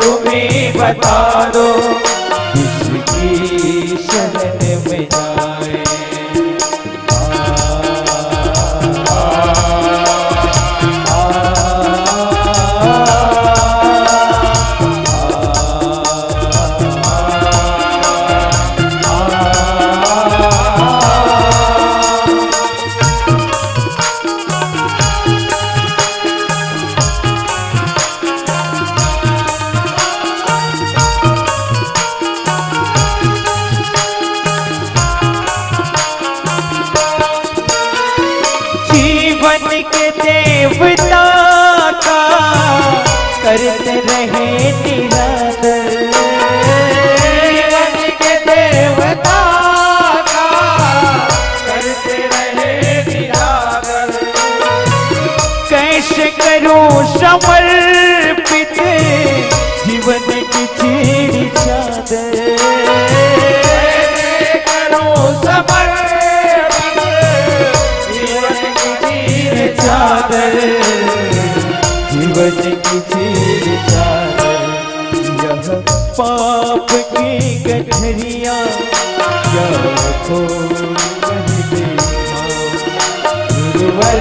तुम्हें बता दो किसकी शरण में जाए। देवता का करते रहे निरादर, जीवन के देवता का करते रहे निरादर। कैसे करूं समर्पित जीवन की छीड़ी चादर, कैसे करूं समर्पित जीवन की छीड़ी चादर, जीवन की छीड़ी चादर। यह पाप की गठरिया क्या खोल दे गुरुवर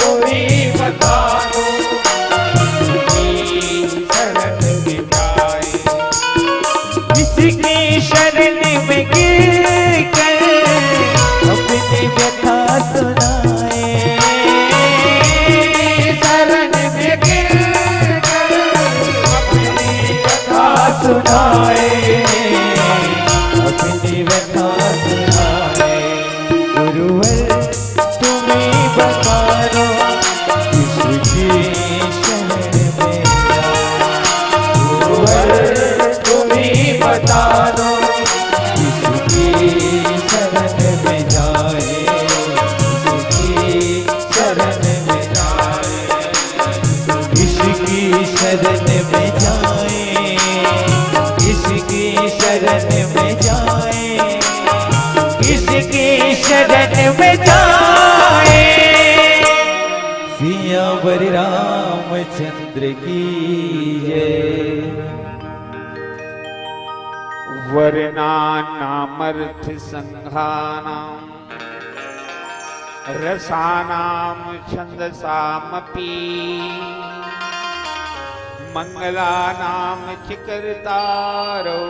कोई बता दो शरण में जाए। इसकी शरण में गिर कर अपनी व्यथा सुनाए, शरण में गिर कर अपनी व्यथा सुनाए, अपनी व्यथा सुनाए। गुरुवर तुम्हें बता दो किसकी शरण में जाए। गुरुवर तुम्हें बता दो किसकी शरण में जाए, किसकी शरण में जाए, किसकी शरण में जाए, किसकी शरण में जाए, किसकी शरण में जाए। सियावर रामचंद्र की जय। वर्णानामर्थ संघानाम रसानाम छंदसामपि मंगलानाम चिकर्तारो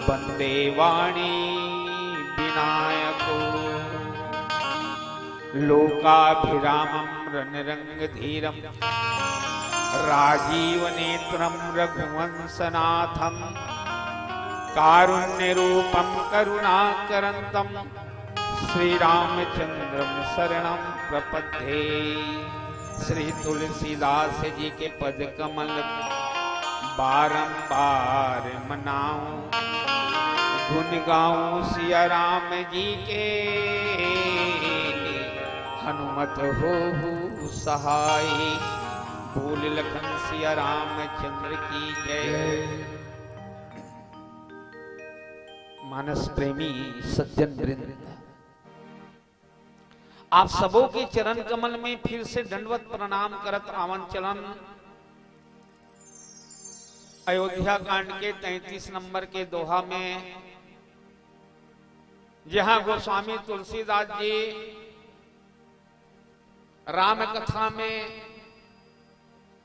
वंदे वाणी विनायको। लोकाभिरामं रणरंगधीरं राजीवनेत्रं रघुवंशनाथं कारुण्यरूपं करुणाकरन्तं श्रीरामचंद्रं शरणं प्रपद्ये। श्री तुलसीदास जी के पद कमल बारंबार मनाऊं, गुण गाऊं सिया राम जी के, हनुमत हो सहाय। बोल लखन सिया रामचंद्र की जय। मानस प्रेमी सज्जन वृंद, आप सबों के चरण कमल में फिर से दंडवत प्रणाम करत आवन चलन। अयोध्या कांड के 33 नंबर के दोहा में जहां गोस्वामी तुलसीदास जी राम कथा में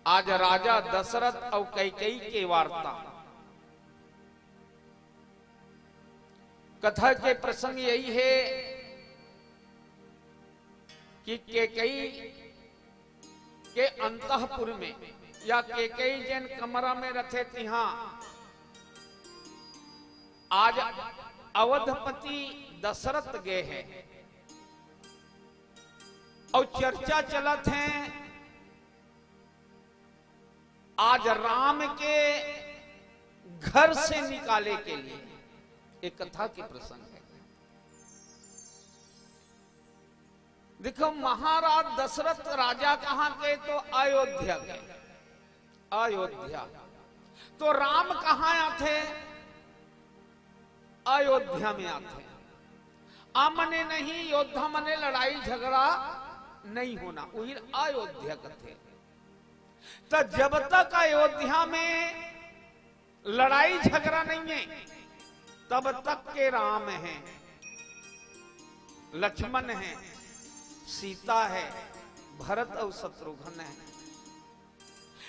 आज राजा दशरथ और कैकेयी के वार्ता, कथा के प्रसंग यही है कि कैकेयी के अंतःपुर में या कैकेयी जैन कमरा में रखे तिहा आज अवधपति दशरथ गए हैं और चर्चा चलत है आज राम के घर से निकाले के लिए। एक कथा के प्रसंग है। देखो महाराज दशरथ राजा कहां के, तो अयोध्या के। अयोध्या तो राम कहां आते, अयोध्या में आते। आमने नहीं, योद्धा मने लड़ाई झगड़ा नहीं होना, वही अयोध्या कथे। तो जब तक अयोध्या में लड़ाई झगड़ा नहीं है तब तक के राम हैं, लक्ष्मण हैं, सीता है, भरत और शत्रुघ्न है।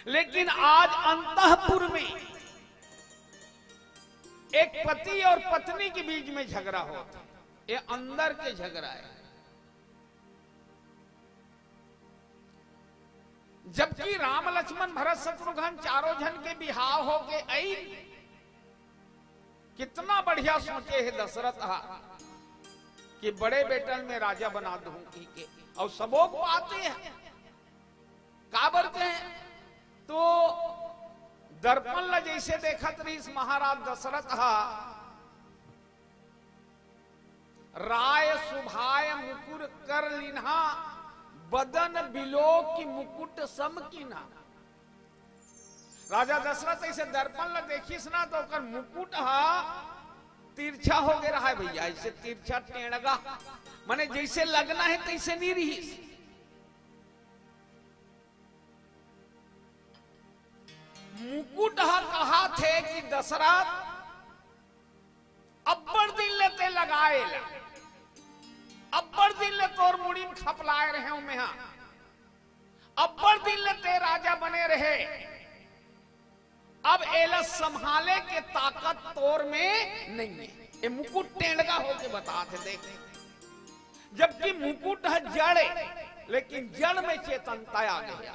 लेकिन आज अंतःपुर में एक पति और पत्नी के बीच में झगड़ा होता है, ये अंदर के झगड़ा है। जबकि राम लक्ष्मण भरत शत्रुघ्न चारों जन के बिहाव हो के आई, कितना बढ़िया सोचे है दशरथ कि बड़े बेटन में राजा बना दूं के, और सबों को आते हैं का करते हैं। तो दर्पण ल जैसे देखत रही महाराज दशरथ राय सुभाय मुकुर कर लिन्हा, बदन बिलो की मुकुट सम कीना। राजा दशरथ ऐसे दर्पण ल देखिस ना तो कर मुकुट तिरछा हो गया है भैया, ऐसे तिरछा टेढ़गा, माने जैसे लगना है तैसे नहीं रही। मुकुट कहा थे कि दशरथ अब्बर दिन लेते लगाए, अब्बर दिन ले तोर मुड़ी में खपलाए रहे में, अब्बर दिन लेते राजा बने रहे, अब एला संभाले के ताकत तोर में नहीं है। ये मुकुट टेढ़गा होके बताते देख, जबकि मुकुट है जड़, लेकिन जड़ में चेतनता आ गई।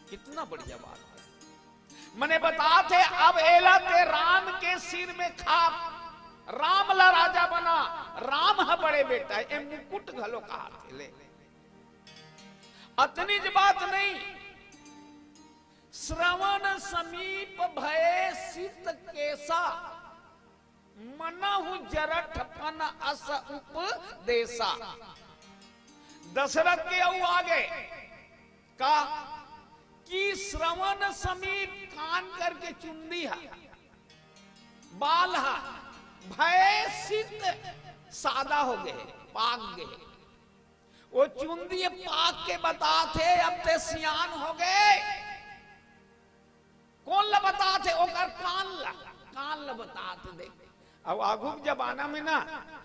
कितना बढ़िया बात है। मने बताते अब एला ते राम के सिर में खाप, राम ला राजा बना, राम है बड़े बेटा, ये मुकुट घलो कहा थे ले। अतनी बात नहीं, श्रवण समीप भय सित केसा, मनहु जरठपन अस उपदेशा। दशरथ के औ आगे का कि श्रवण समीप कान करके चुंदी है, बाल है, भय सित सादा हो गए, पाक गए, वो चुंदी पाक के बताते अब ते सियान हो गए। कौन ला बताते? ओकर कान ला बताते देख। अब आगू जमाना में ना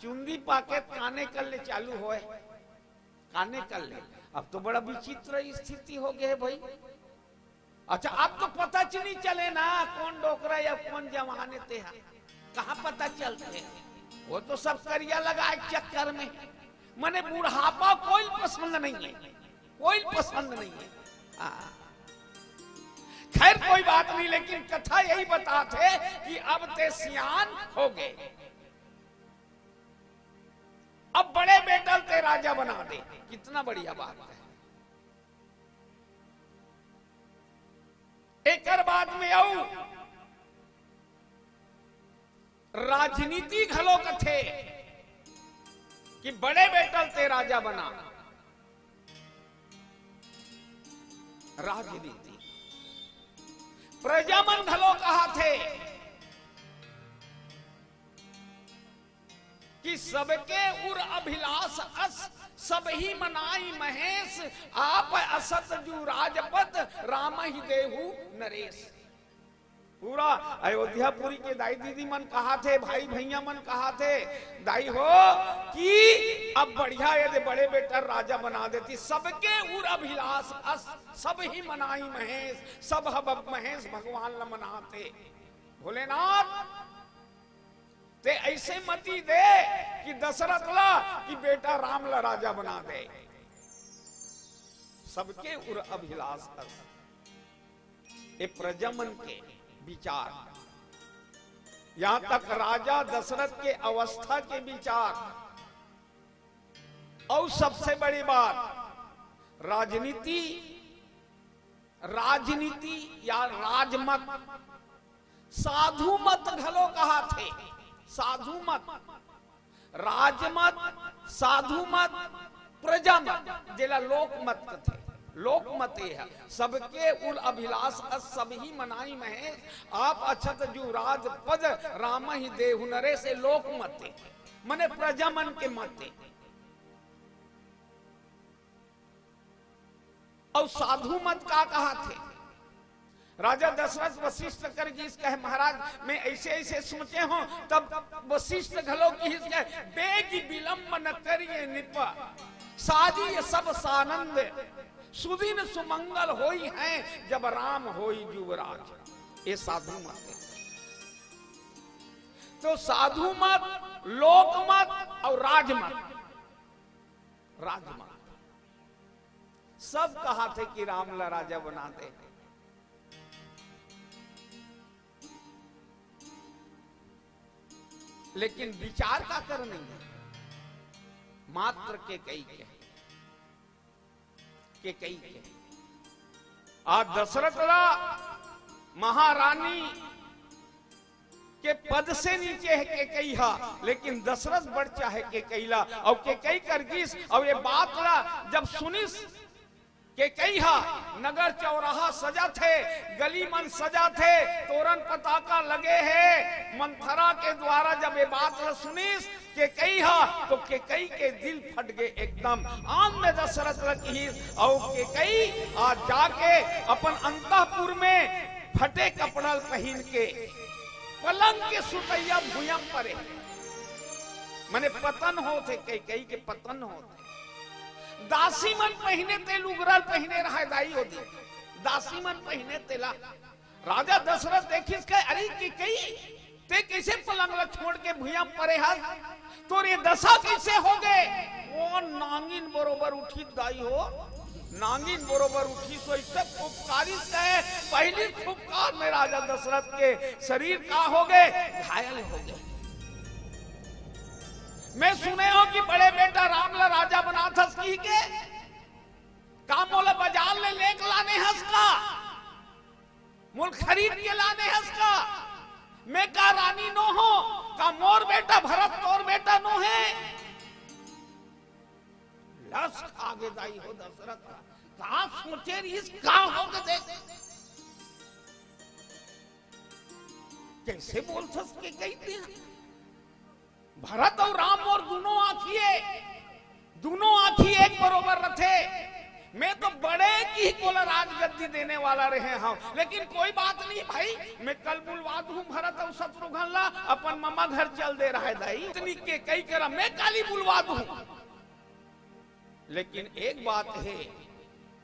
चुंदी पाके काने कर ले चालू होए, काने कर ले। अब तो बड़ा विचित्र स्थिति हो गई है भाई। अच्छा अब तो पता नहीं चले ना कौन डोकरा या कौन जवाने थे, कहाँ पता चलते हैं? वो तो सब करिया लगाए चक्कर में। मने बुढ़ापा कोई पसंद नहीं है, कोई पसंद नहीं है। खैर कोई बात नहीं, लेकिन कथा यही बताते कि अब ते सियान हो गए, अब बड़े बेटल ते राजा बना दे। कितना बढ़िया बात है। एक बाद में आऊ राजनीति घलो कथे कि बड़े बेटल ते राजा बना। राजनीति प्रजामन घलो कहा थे कि सबके उर अभिलाष अस सब ही मनाई महेश, आप असत जू राजपद राम ही देहु नरेश। पूरा अयोध्यापुरी के दाई दीदी मन कहा थे, भाई भैया मन कहा थे, दाई हो कि अब बढ़िया यदि बड़े बेटा राजा बना देती। सबके उर अभिलाष अस सब ही मनाई महेश, सब हब महेश भगवान ला मनाते। भोलेनाथ ते ऐसे मती दे कि दशरथ ला कि बेटा राम ला राजा बना दे। सबके उर अभिलाष अस, ये प्रजमन के विचार, यहां तक राजा दशरथ के अवस्था के विचार। और सबसे बड़ी बात राजनीति, राजनीति या राजमत, साधु मत घलो कहा थे। साधु मत, राजमत, साधु मत, प्रजामत, जिला लोकमत थे। लोकमत है सबके उल अभिलाष सब ही मनाई महेश, आप अछत जू राज पद राम ही देहु नरे से लोकमत मने प्रजामन के मत। और साधु मत का कहा थे। राजा दशरथ वशिष्ठ कर जिस कहे महाराज मैं ऐसे ऐसे सोचे हो, तब वशिष्ठ घलो की बेगी विलंब न करिए निप, साजी सब सानंद सुदिन सुमंगल होई है, जब राम होई युवराज। ये साधु मत है। तो साधु मत, लोक मत और राजमत, राजमत सब कहा थे कि राम ला राजा बना दे। लेकिन विचार का कर नहीं है, मात्र के कई के आज दशरथ महारानी के पद से नीचे है के कई हा, लेकिन दशरथ बढ़ चाहे के कैला और के कई करगिस। और ये बात ला जब सुनिस के कई हा, नगर चौराहा सजा थे, गली मन सजा थे, तोरण पताका लगे हैं, मंथरा के द्वारा जब ये बात सुनिस के कई हा, तो के कई के दिल फट गए एकदम। आम में दशरथ रखी और के कई आज जाके अपन अंतःपुर में फटे कपड़ा पहन के पलंग के सुतैया भूयम परे, मने पतन होते, कई के पतन होते। दासी मन पहने ते लुगरल पहने रहा दाई होती, दासी मन पहने तेला। राजा दशरथ देखिस के अरे की कई ते कैसे पलंग ला छोड़ के भूया परे हा, तो रे दशा कैसे हो गए। वो नांगिन बरोबर उठी दाई हो, नांगिन बरोबर उठी सो इससे फुफकारी से पहली फुफकार में राजा दशरथ के शरीर का हो गए, घायल हो गए। मैं सुने हो कि बड़े बेटा राम ला राजा बना था की के काम मोला बाजार ले लेक लाने हंस का, मोल खरीद के लाने हंस का। मैं का रानी नो हो, का मोर बेटा भरत तोर बेटा नो है। लस आगे दाई हो दशरथ का सोचे इस का हो के देख कैसे बोल सके कहते हैं। भरत और राम और दोनों आंखी एक बरोबर रथे। मैं तो बड़े की को राजगद्दी देने वाला रहे हाँ, लेकिन कोई बात नहीं भाई, मैं कल बुलवा दूं भरत और शत्रुघ्न ला, अपन मम्मा घर चल दे रहा है दाई, इतनी के कई करा मैं काली बुलवा दूं। लेकिन एक बात है,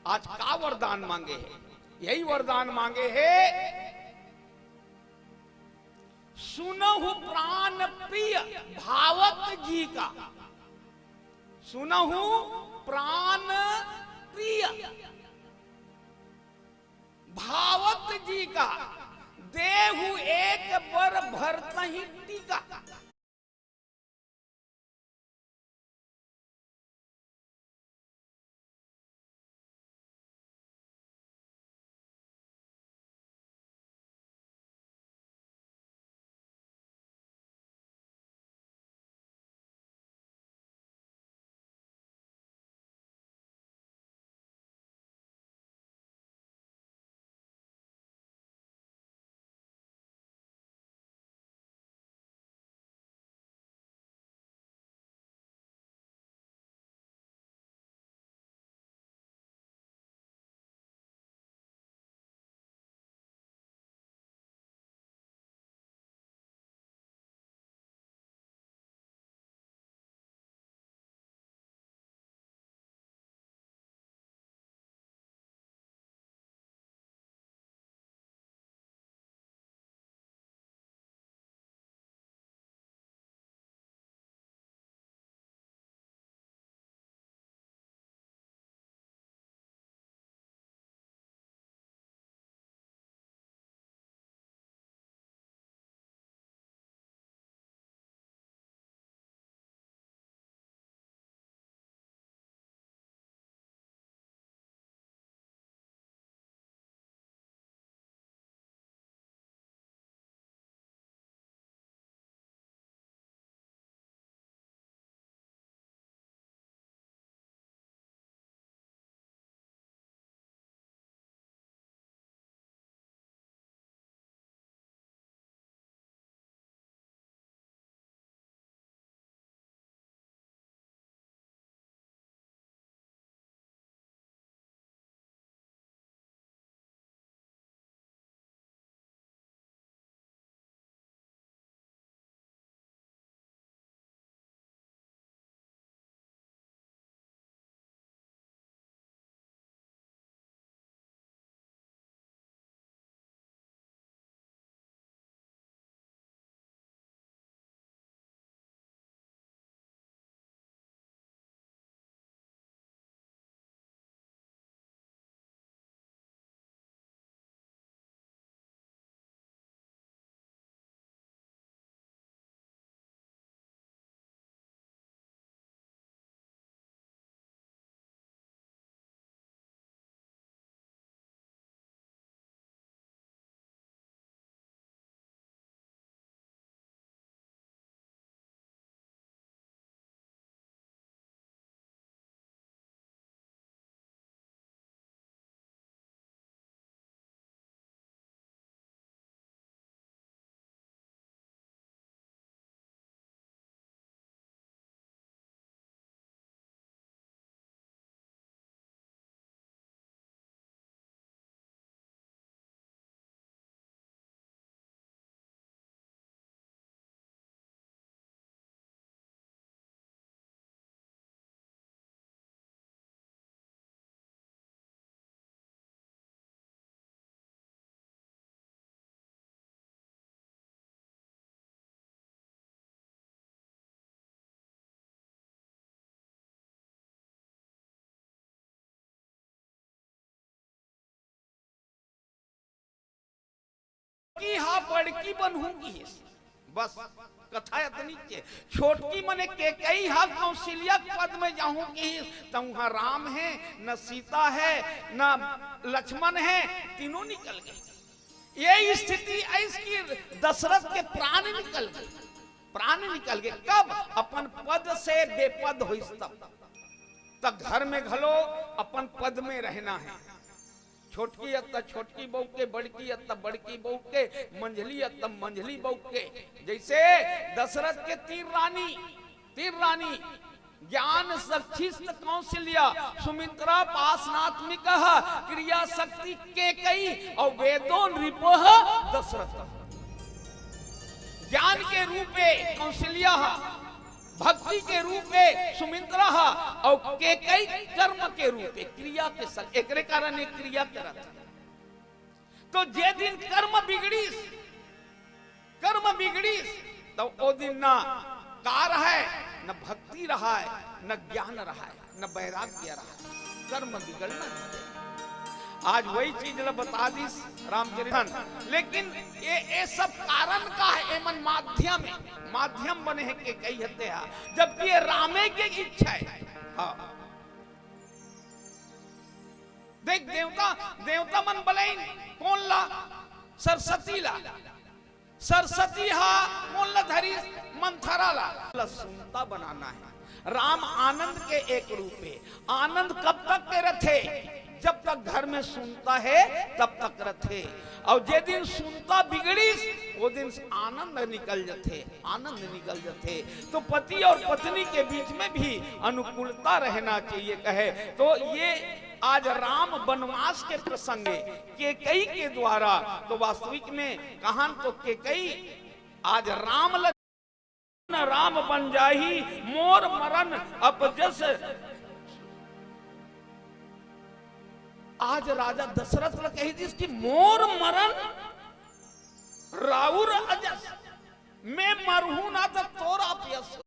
आज का वरदान मांगे है, यही वरदान मांगे है, सुनहु प्राण प्रिय भावत जी का, सुनहु प्राण प्रिय भावत जी का, देहु एक बर भरत ही टीका। छोटकी हा बड़की बनहू की, बस कथा इतनी के। छोटकी मने के कई हा कौशल्या पद में जाऊं की, तो वहां राम है न सीता है न लक्ष्मण है, तीनों निकल गए। ये स्थिति ऐसी दशरथ के प्राण निकल गए, प्राण निकल गए। कब? अपन पद से बेपद हुई तब घर में घलो अपन पद में रहना है। छोटकी अत्ता छोटकी बहू के, बड़की अत्ता बड़की बहू के, मंझली अत्ता मंझली बहू के। जैसे दशरथ के तीन रानी ज्ञान सक्षिस्त कौशल्या सुमित्रा पासनात्मिक क्रिया शक्ति के कई और वेदों नृपः दशरथ। ज्ञान के रूप में कौशल्या, भक्ति के रूप में सुमित्रा और के कई कर्म के रूप में क्रिया के संग एक कारण एक क्रिया करत। तो जे दिन कर्म बिगड़ी तो ओ दिन ना कार है, न भक्ति रहा है, न ज्ञान रहा है, न वैराग्य रहा है, कर्म बिगड़ना। आज वही चीज बता दी रामचरित। लेकिन ये सब कारण का है, एमन माध्यम बने हैं के कई हते हैं, जबकि ये रामे के इच्छा है। हाँ देख देवता मन बलैन कौन ला? सरस्वती ला। सरस्वती हा कौन ला धरी? मंथरा ला। सुनता बनाना है। राम आनंद के एक रूप है। आनंद कब तक के रथे? जब तक घर में सुनता है तब तक रथे, और जे दिन सुनता बिगड़ी वो दिन आनंद निकल जाते। तो पति और पत्नी के बीच में भी अनुकूलता रहना चाहिए कहे। तो ये आज राम वनवास के प्रसंगे केकई के द्वारा, तो वास्तविक में कहान तो केकई आज राम बन जाही मोर मरण अपजस। आज राजा दशरथ ने कही थी कि मोर मरण राउर अजस, मैं मरहू ना तो तोरा प्यस।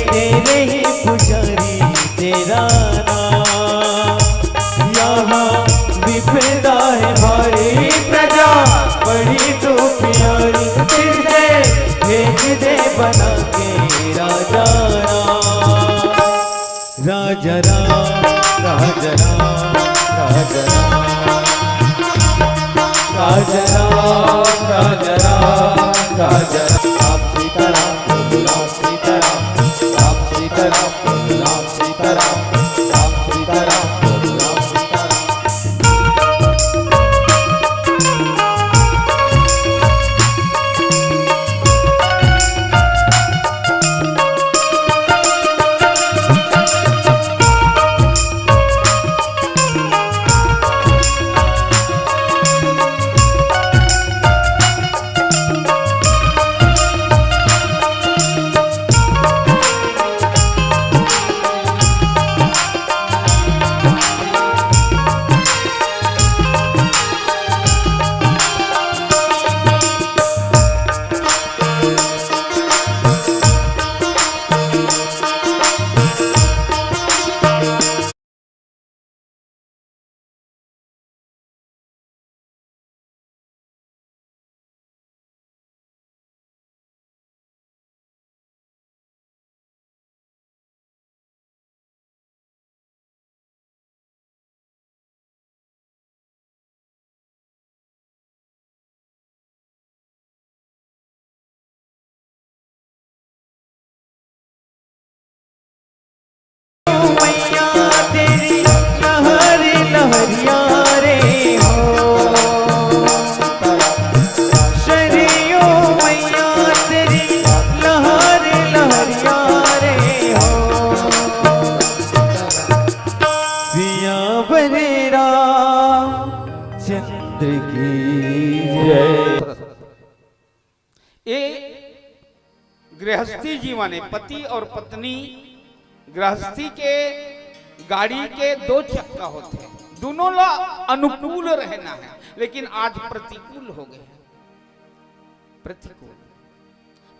तेरे ही पुजारी तेरा नाम, यहाँ विपदा है भारी प्रजा बड़ी दुख राम राम राम राम सीताराम राम सीताराम राम सीताराम राम सीताराम राम सीताराम राम सीताराम। मैया तेरी लहर लहरिया रे हो शरियो मैया तेरी लहर लहरिया रे हो सिया बरे राम चंद्र की जय। ये गृहस्थी जीवन है। पति और पत्नी गृहस्थी के गाड़ी के दो चक्का होते हैं, दोनों ला अनुकूल रहना है, लेकिन आज प्रतिकूल हो गए। प्रतिकूल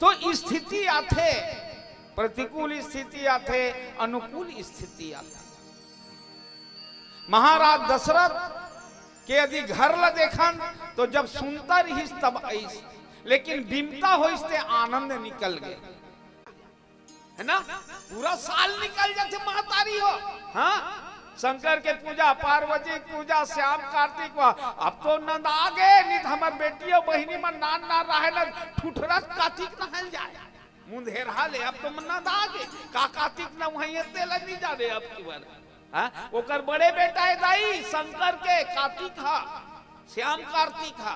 तो स्थिति आते, प्रतिकूल स्थिति आते, अनुकूल स्थिति आते। महाराज दशरथ के यदि घर ला देखन तो जब सुनता रही तब ऐस, लेकिन बिमता हो इससे आनंद निकल गए, है ना। पूरा साल निकल जाते महतारी हो। हाँ, शंकर के पूजा, पार्वती की पूजा, श्याम कार्तिक, अब तो नंद आ गए, नहीं तो हमार बेटी और बहनी में नान ना रहे ना ठुठरा कार्तिक नहल जाए मुंधेर हाले। अब तो नंद आ गए का कार्तिक न वहीं तेल नहीं जा रहे अब की बार। हाँ, ओकर बड़े बेटा है दाई शंकर के कार्तिक हा, श्याम कार्तिक हा।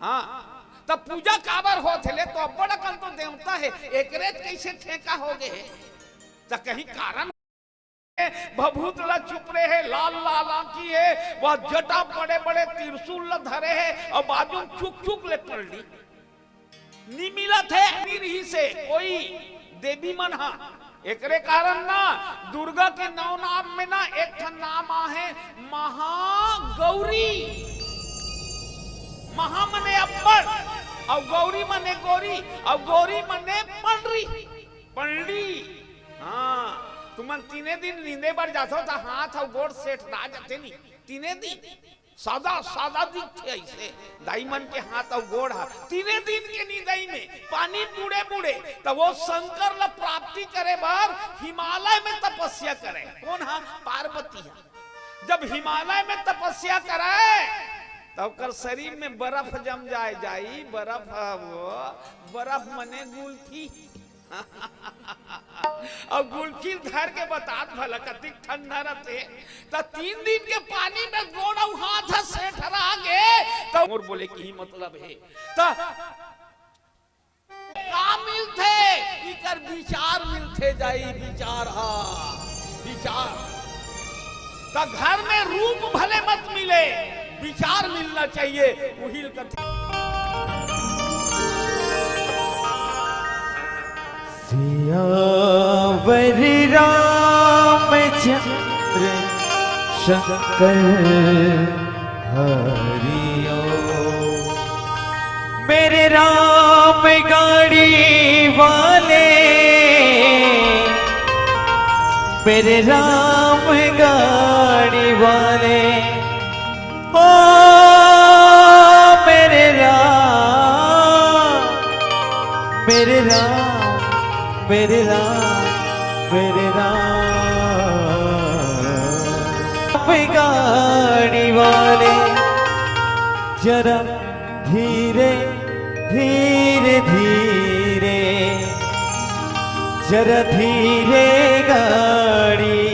हाँ, तब पूजा काबर हो थे तो बड़ा कन तो देवता है, एक रेत कैसे ठेका हो गए तो कहीं कारण भभूत ला चुप रहे है, लाल लाल आंखी है, वह जटा बड़े बड़े त्रिशूल ला धरे है और बाजू चुक चुक ले पड़ी नी मिला थे ही से कोई देवी मन। हा, एकरे कारण ना दुर्गा के नौ नाम में ना एक नाम है महागौरी। महा मने अब्बर और गौरी मने गोरी और गौरी मने पंडरी पंडी। हाँ, तुम तीने दिन नींदे पर जाते तो हाथ और गोड़ सेठ ना जाते नहीं, तीने दिन सादा सादा दिखते ऐसे दाई मन के हाथ और गोड़ हा। तीने दिन के नींदई में पानी बूढ़े बूढ़े तो वो शंकर ला प्राप्ति करे बार हिमालय में तपस्या करे। कौन हा? पार्वती हा। जब हिमालय में तपस्या करे तब कर शरीर में बर्फ जम जाई बर्फ, वो बर्फ मने गुल्फी और गुल्फी धर के बतात भला कतिक ठंडा रहते तो 3 दिन के पानी में गोड़ा हाथ से ठहरा गे तो और बोले कि ही मतलब है तो का मिलते इकर विचार मिलते जाई विचार। हा, विचार तो घर में रूप भले मत मिले, विचार मिलना चाहिए। वही सियावर रामचंद्र शंकर हरिओ मेरे राम गाड़ी वाले, मेरे राम गाड़ी वाले ओ मेरे राम, मेरे राम, मेरे राम, मेरे राम गाड़ी वाले जरा धीरे धीरे धीरे, जरा धीरे गाड़ी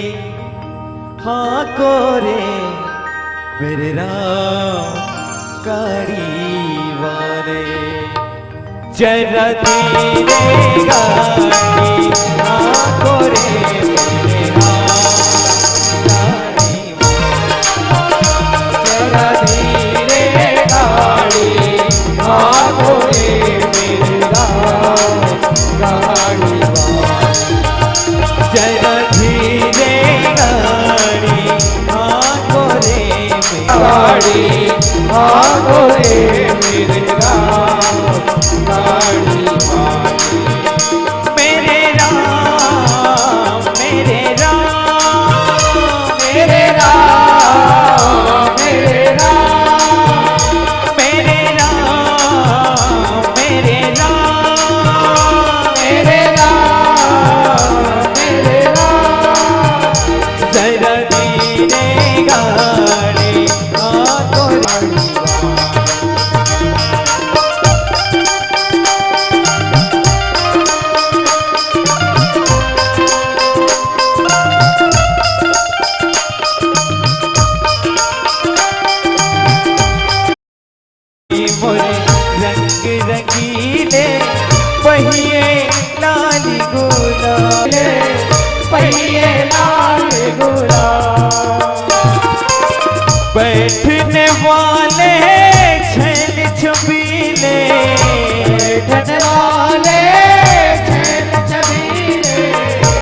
हाँको रे मेरे राम गाड़ी वाले। जरा धीरे गाड़ी हाँको रे मेरे राम गाड़ी वाले। जरा धीरे गाड़ी हाँको रे मेरे राम गाड़ी वाले। जरा धीरे गाड़ी हाँको रे गाड़ी हाँको रे मेरे राम गाड़ी वाले। मेरे राम मेरे राम मेरे राम मेरे राम मेरे राम मेरे राम मेरे राम मेरे राम। जरा धीरे गाड़ी हाँको रे मोरे रंग रंगीले पहिए लाल गुलाले, पहिए लाल गुलाल। बैठने वाले